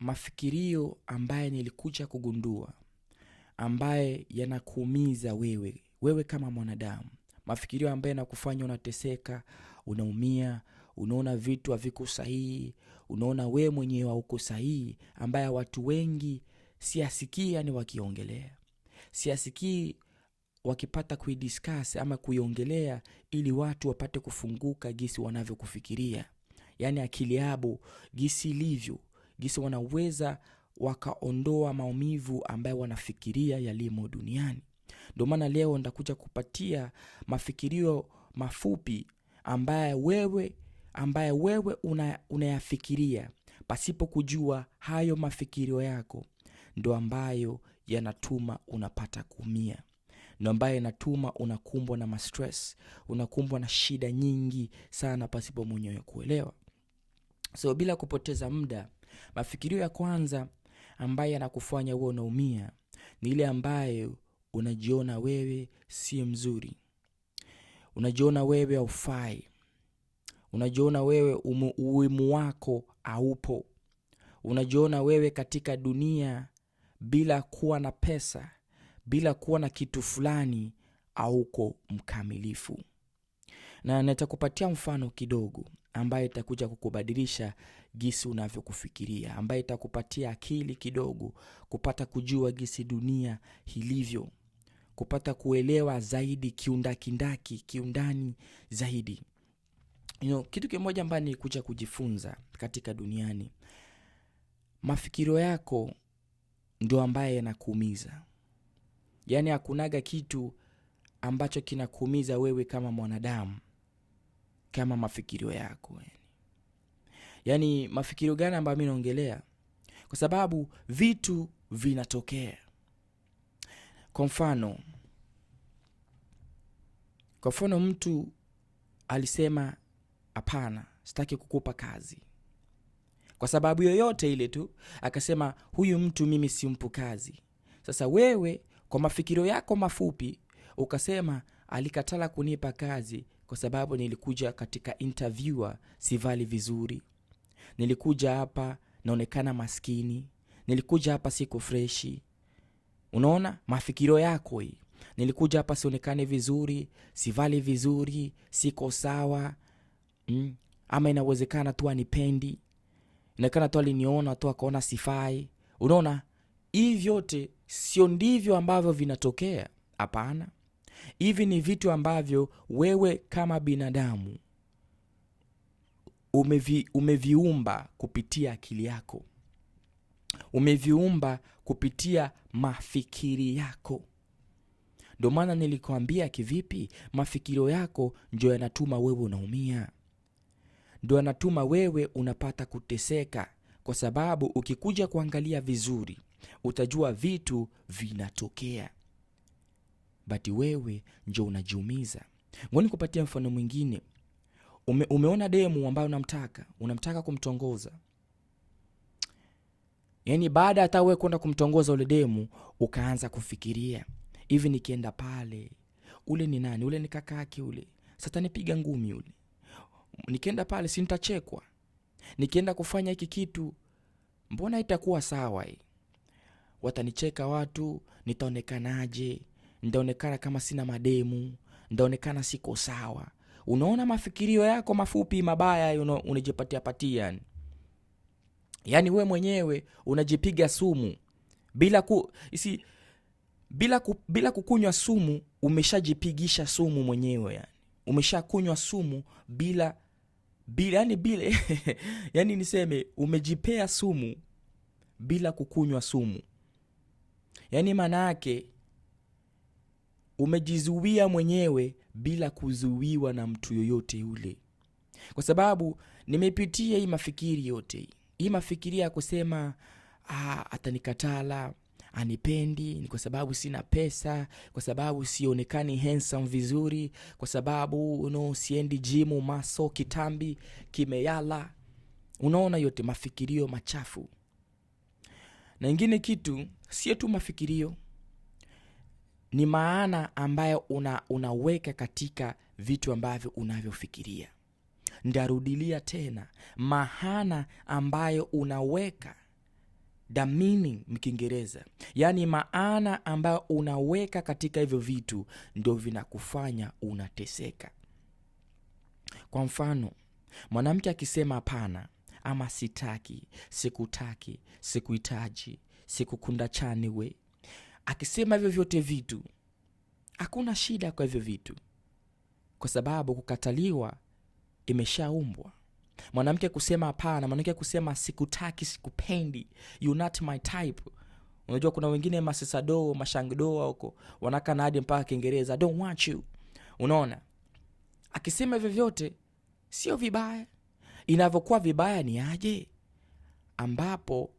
mafikirio ambaye nilikuja kugundua, ambaye yanakuumiza wewe kama mwanadamu, mafikirio ambaye yanakufanya unateseka, unaumia, unaona vitu haviko sahihi, unaona wewe mwenyewe hauko sahihi, ambaye watu wengi siasikia ni wakiongelea, siasikii wakipata kuidiscuss ama kuiongelea, ili watu wapate kufunguka gisi wanavyokufikiria, yani akili yabo gisi ilivyo, gisi wanaweza wakaondoa maumivu ambayo wanafikiria yalimo duniani. Ndio maana leo ndakuja kupatia mafikirio mafupi ambaye wewe unayafikiria pasipo kujua hayo mafikirio yako ndo ambayo yanatuma unapata kuumia, ndo ambayo yanatuma unakumbwa na ma-stress, unakumbwa na shida nyingi sana pasipo mwenyewe kuelewa. So bila kupoteza muda, mafikirio ya kwanza ambaye yanakufanya wewe unaumia ni ile ambayo unajiona wewe si mzuri, unajiona wewe haufai, unajiona wewe umuhimu wako haupo, unajiona wewe katika dunia bila kuwa na pesa, bila kuwa na kitu fulani hauko mkamilifu. Na nitakupatia mfano kidogo ambaye itakuja kukubadilisha gisi unavyokufikiria, ambaye itakupatia akili kidogo kupata kujua gisi dunia ilivyo, kupata kuelewa zaidi kiundani zaidi. Kitu kimoja ambaye nilikuja kujifunza katika duniani, mafikirio yako ndio ambaye yanakuumiza. Yani hakunaga kitu ambacho kinakuumiza wewe kama mwanadamu kama mafikirio yako. Yani mafikirio gani ambayo mimi naongelea? Kwa sababu vitu vinatokea. Kwa mfano mtu alisema hapana, sitaki kukupa kazi. Kwa sababu yoyote ile tu, akasema huyu mtu mimi simpi kazi. Sasa wewe kwa mafikirio yako mafupi ukasema alikatala kunipa kazi kwa sababu nilikuja katika interviewer sivali vizuri, nilikuja hapa naonekana maskini, nilikuja hapa siko freshi. Unaona mafikirio yako hii, nilikuja hapa sionekane vizuri, sivali vizuri, siko sawa, ama inawezekana tu anipendi, inawezekana tu aliniona tu akaona sifai. Unaona hivi vyote sio ndivyo ambavyo vinatokea. Hapana, hivi ni vitu ambavyo wewe kama binadamu umeviumba kupitia akili yako, umeviumba kupitia mafikiri yako. Ndio maana nilikwambia kivipi, mafikirio yako ndio yanatuma wewe unaumia, ndio yanatuma wewe unapata kuteseka, kwa sababu ukikuja kuangalia vizuri utajua vitu vinatokea, but wewe ndio unajiumiza. Ngoja nikupatie mfano mwingine. Umeona demu ambaye unamtaka kumtongoza. Yani baada hata wewe kwenda kumtongoza ule demu ukaanza kufikiria, hivi nikienda pale, ule ni nani? Ule ni kakake ule. Sasa nipiga ngumi ule. Nikienda pale si nitachekwa. Nikienda kufanya hiki kitu mbona itakuwa sawa hii? Watanicheka watu, nitaonekanaje? Nitaonekana kama sina mademu, nitaonekana siko sawa. Unaona mafikirio yako mafupi mabaya unajipatia patia. Yani wewe mwenyewe unajipiga sumu bila kukunywa sumu, umeshajipigisha sumu mwenyewe yani. Umeshakunywa sumu bila yani niseme umejipea sumu bila kukunywa sumu. Yani maana yake umejizuia mwenyewe bila kuzuiwa na mtu yoyote yule. Kwa sababu nimepitia hii mafikiri yote. Hii mafikiri ya kusema atanikatala, anipendi, ni kwa sababu sina pesa, kwa sababu sionekani handsome vizuri, kwa sababu siendi gym, maso kitambi kimeyala. Unaona yote mafikirio machafu. Na ingine kitu sio tu mafikirio, ni maana ambayo unaweka katika vitu ambavyo unavyofikiria. Ndarudilia tena, maana ambayo unaweka the meaning mkiingereza, yaani maana ambayo unaweka katika hivyo vitu ndio vinakufanya unateseka. Kwa mfano, mwanamke akisema hapana, ama sitaki, sikutaki, sikuhitaji, sikukunda chani we, akisema hivyo vyote vitu, hakuna shida kwa hivyo vitu, kwa sababu kukataliwa imeshaumbwa. Mwanamke kusema hapana, mwanamke kusema sikutaki, sikupendi, you not my type. Unajua kuna wengine masesado, mashangdo huko wanaka na hadi mpaka Kiingereza, I don't want you. Unaona? Akisema hivyo vyote sio vibaya. Inavyokuwa vibaya ni aje? Ambapo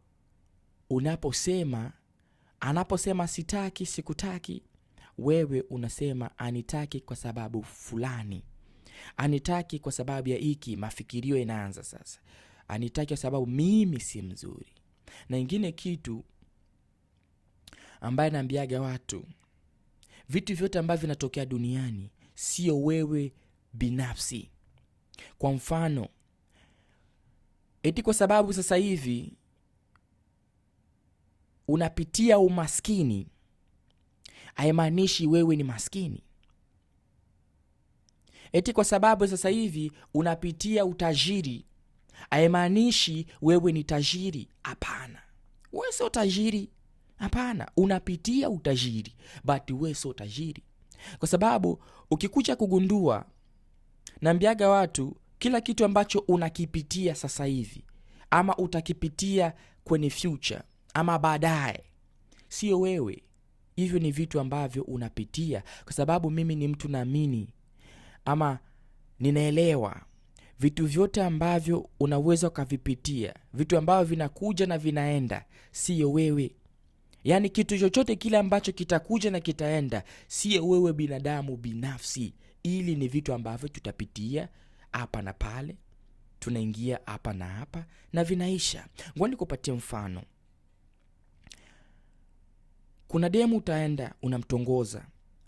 anaposema sitaki, sikutaki, wewe unasema anitaki kwa sababu fulani. Anitaki kwa sababu ya hiki, mafikirio inaanza sasa. Anitaki kwa sababu mimi si mzuri. Na ingine kitu ambaye naambiaga watu, vitu vyote ambavyo vinatokea duniani sio wewe binafsi. Kwa mfano, eti kwa sababu sasa hivi unapitia umaskini, haimaanishi wewe ni maskini. Eti kwa sababu sasa hivi unapitia utajiri, haimaanishi wewe ni tajiri. Hapana, wewe sio tajiri. Hapana, unapitia utajiri, but wewe sio tajiri. Kwa sababu ukikuja kugundua, naambiaga watu, kila kitu ambacho unakipitia sasa hivi ama utakipitia kwenye future ama baadaye, sio wewe. Hivyo ni vitu ambavyo unapitia. Kwa sababu mimi ni mtu naamini ama ninaelewa vitu vyote ambavyo unaweza ukavipitia, vitu ambavyo vinakuja na vinaenda, sio wewe. Yaani kitu chochote kile ambacho kitakuja na kitaenda, sio wewe binadamu binafsi. Ili ni vitu ambavyo tutapitia hapa na pale, tunaingia hapa na hapa na vinaisha. Ngoja nikupatie mfano. Kuna demu utaenda unamtongoza,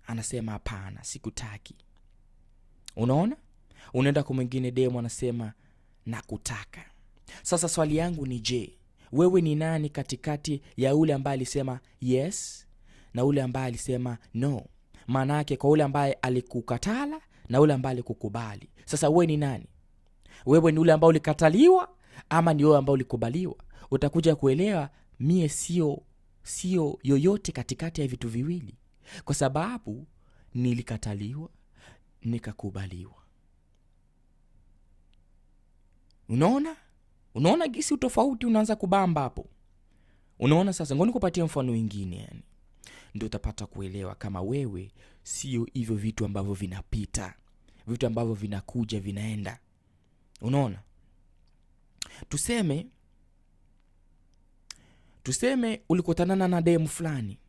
anasema hapana, sikutaki. Unaona? Unaenda kwa mwingine demu anasema nakutaka. Sasa swali yangu ni je, wewe ni nani katikati ya ule ambaye alisema yes na ule ambaye alisema no? Maana yake kwa ule ambaye alikukatala na ule ambaye alikukubali, sasa wewe ni nani? Wewe ni ule ambaye ulikataliwa ama ni wewe ambaye ulikubaliwa? Utakuja kuelewa mie sio yoyote katikati ya vitu viwili, kwa sababu nilikataliwa nikakubaliwa. Unaona gisi utofauti unaanza kubamba hapo. Unaona sasa, ngoja nikupatie mfano mwingine, yani ndio utapata kuelewa kama wewe sio hivyo vitu ambavyo vinapita, vitu ambavyo vinakuja vinaenda. Unaona? Tuseme ulikutana na demu fulani,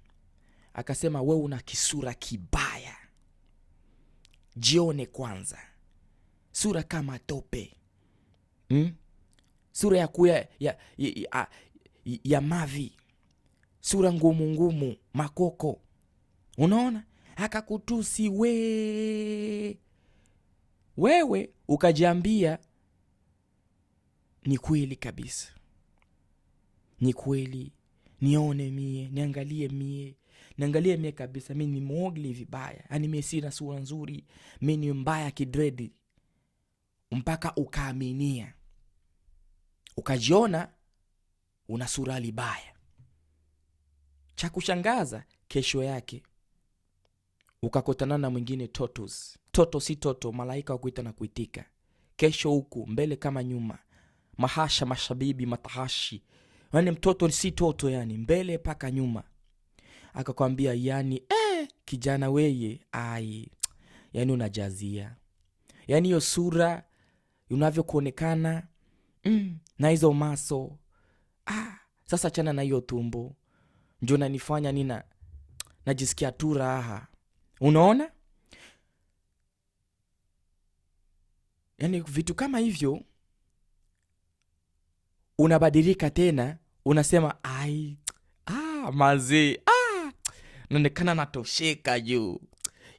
akasema wewe una kisura kibaya, jione kwanza, sura kama tope, sura ya kuya ya mavi, sura ngumu makoko. Unaona? Akakutusi wewe ukajiambia ni kweli kabisa, ni kweli, nione mie, niangalie mie kabisa, mimi ni mogli vibaya, yani mimi sina sura nzuri, mimi ni mbaya kidredi. Mpaka ukaaminia, ukajiona una sura libaya. Cha kushangaza, kesho yake ukakutana na mwingine toto si toto, malaika wakuita na kuitika. Kesho huku mbele kama nyuma, mahasha mashabibi matahashi, yani mtoto si toto, yani mbele paka nyuma. Akakwambia yani kijana weye, yani unajazia, yani hiyo sura unavyokuonekana, na hizo maso, sasa chana na hiyo tumbo, ndio nanifanya najisikia tu raha. Unaona? Yani vitu kama hivyo, unabadilika tena, unasema mazee, naonekana natosheka juu,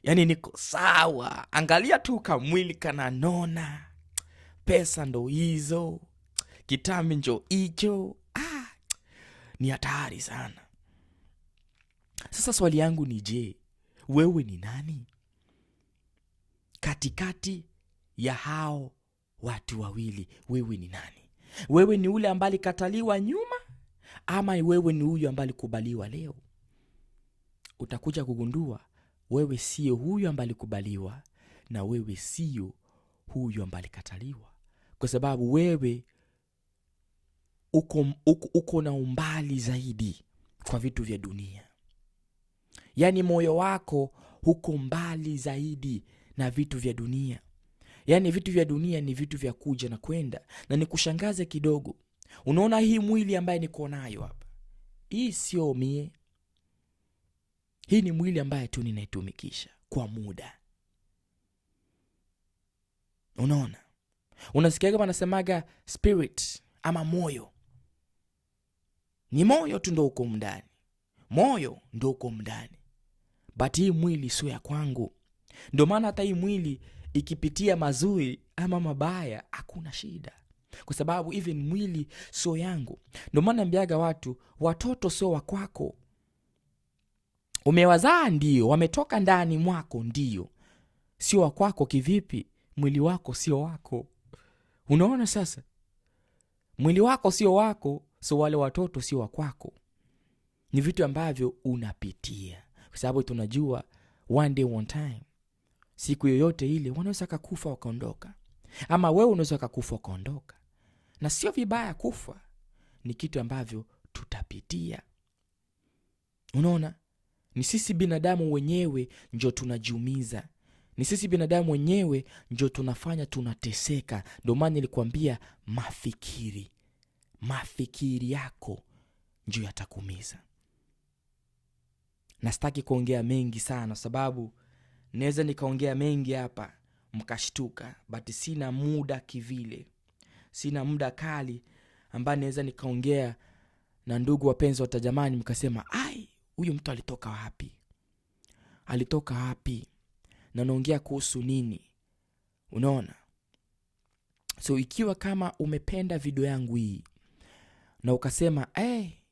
yani niko sawa, angalia tu kamwili kananona, pesa ndo hizo, kitambi njo hicho, ni hatari sana. Sasa swali yangu ni je, wewe ni nani katikati ya hao watu wawili? Wewe ni nani? Wewe ni ule ambaye alikataliwa nyuma, ama wewe ni huyu ambaye alikubaliwa leo? Utakuja kugundua wewe sio huyu ambaye alikubaliwa, na wewe sio huyu ambaye alikataliwa, kwa sababu wewe uko na umbali zaidi kwa vitu vya dunia. Yaani moyo wako uko mbali zaidi na vitu vya dunia. Yaani vitu vya dunia ni vitu vya kuja na kwenda. Na nikushangaze kidogo, unaona hii mwili ambaye niko nayo hapa, hii sio mie. Hii ni mwili ambaye tu ninaitumikisha kwa muda. Unaona? Unasikia kama nasemaga spirit ama moyo. Ni moyo tu ndo uko ndani. Moyo ndo uko ndani. But hii mwili sio ya kwangu. Ndio maana hata hii mwili ikipitia mazuri ama mabaya hakuna shida, kwa sababu even mwili sio yangu. Ndio maana naambiaga watu, watoto sio wa kwako. Umewazaa ndio, wametoka ndani mwako ndio, sio wa kwako. Kivipi? Mwili wako sio wako. Unaona sasa? Mwili wako sio wako, so wale watoto sio wa kwako. Ni vitu ambavyo unapitia, kwa sababu tunajua one day one time, siku yoyote ile wanaweza kukufa wakaondoka, ama wewe unaweza kukufa wakaondoka. Na sio vibaya kufa, ni kitu ambavyo tutapitia. Unaona? Ni sisi binadamu wenyewe ndio tunajiumiza. Ni sisi binadamu wenyewe ndio tunafanya tunateseka. Ndio maana nilikwambia mafikiri yako ndio yatakuumiza. Na sitaki kuongea mengi sana, sababu naweza nikaongea mengi hapa mkashtuka, but sina muda kivile. Sina muda kali ambaye naweza nikaongea na ndugu wapenzi watajamani mkasema, ai, huyu mtu alitoka wapi? Na naongea kuhusu nini? Unaona? So ikiwa kama umependa video yangu hii na ukasema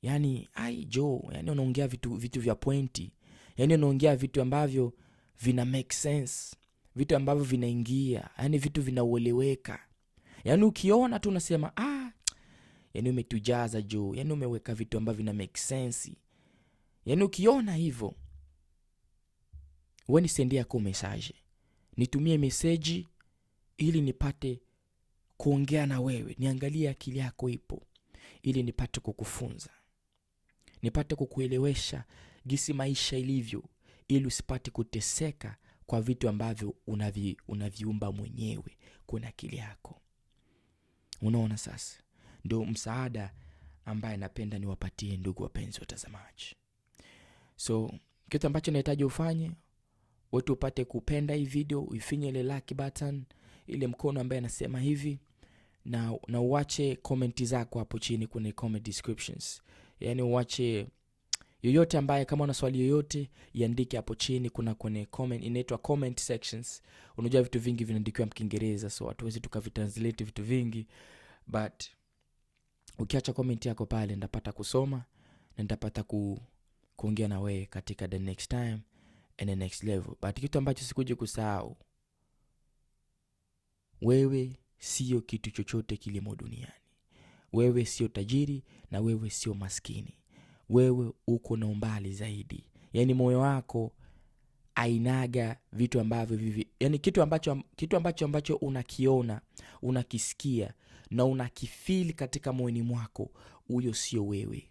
yani Joe, yani unaongea vitu vya pointi, yani unaongea vitu ambavyo vina make sense, vitu ambavyo vinaingia, yani vitu vinaueleweka, yani ukiona tu unasema yani umetujaza Joe, yani umeweka vitu ambavyo vina make sense. Yani ukiona hivyo, wewe nisendia yako message, nitumie message ili nipate kuongea na wewe, niangalie akili yako ipo, ili nipate kukufunza, nipate kukuelewesha jinsi maisha ilivyo, ili usipate kuteseka kwa vitu ambavyo unaviumba mwenyewe kwa akili yako. Unaona sasa? Ndio msaada ambaye napenda niwapatie ndugu wapenzi watazamaji. So kitu ambacho nahitaji ufanye, wewe upate kupenda hii video, uifinye ile like button, ile mkono ambaye anasema hivi, na uache comment zako hapo chini kwenye comment descriptions. Yani uache yoyote ambaye, kama una swali yoyote iandike hapo chini, kuna kwenye comment, inaitwa comment sections. Unajua vitu vingi vinaandikiwa Kiingereza, so hatuwezi tukavitranslate vitu vingi, but ukiacha comment yako pale ndapata kusoma na ndapata kuongea na wewe katika the next time and the next level. But kitu ambacho sikuje kusahau, wewe sio kitu chochote kilimo duniani. Wewe sio tajiri na wewe sio maskini. Wewe uko na umbali zaidi. Yani moyo wako ainaga vitu ambavyo yani kitu ambacho unakiona, unakisikia na unakifeel katika moyoni mwako, huyo sio wewe.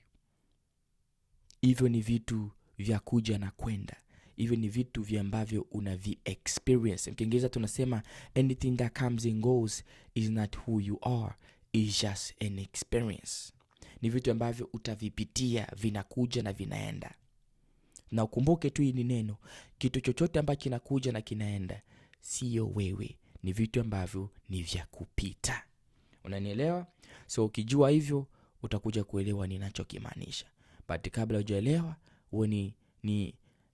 Hivyo ni vitu vya kuja na kwenda. Hivyo ni vitu vya ambavyo unavi experience. Mkiingereza tunasema anything that comes and goes is not who you are, is just an experience. Ni vitu ambavyo utavipitia, vinakuja na vinaenda. Na ukumbuke tu hili neno, kitu chochote ambacho kinakuja na kinaenda sio wewe, ni vitu ambavyo ni vya kupita. Unanielewa? So ukijua hivyo utakuja kuelewa ninachokimaanisha. But kabla hujaelewa, wewe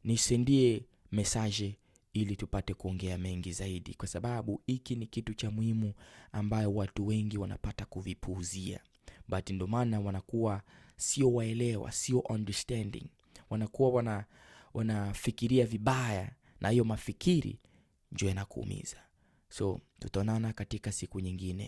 nisendie message ili tupate kuongea mengi zaidi, kwa sababu hiki ni kitu cha muhimu ambayo watu wengi wanapata kuvipuuzia. But ndio maana wanakuwa sio waelewa, sio understanding. Wanakuwa wanafikiria vibaya, na hiyo mafikiri ndio yanakuumiza. So tutaonana katika siku nyingine.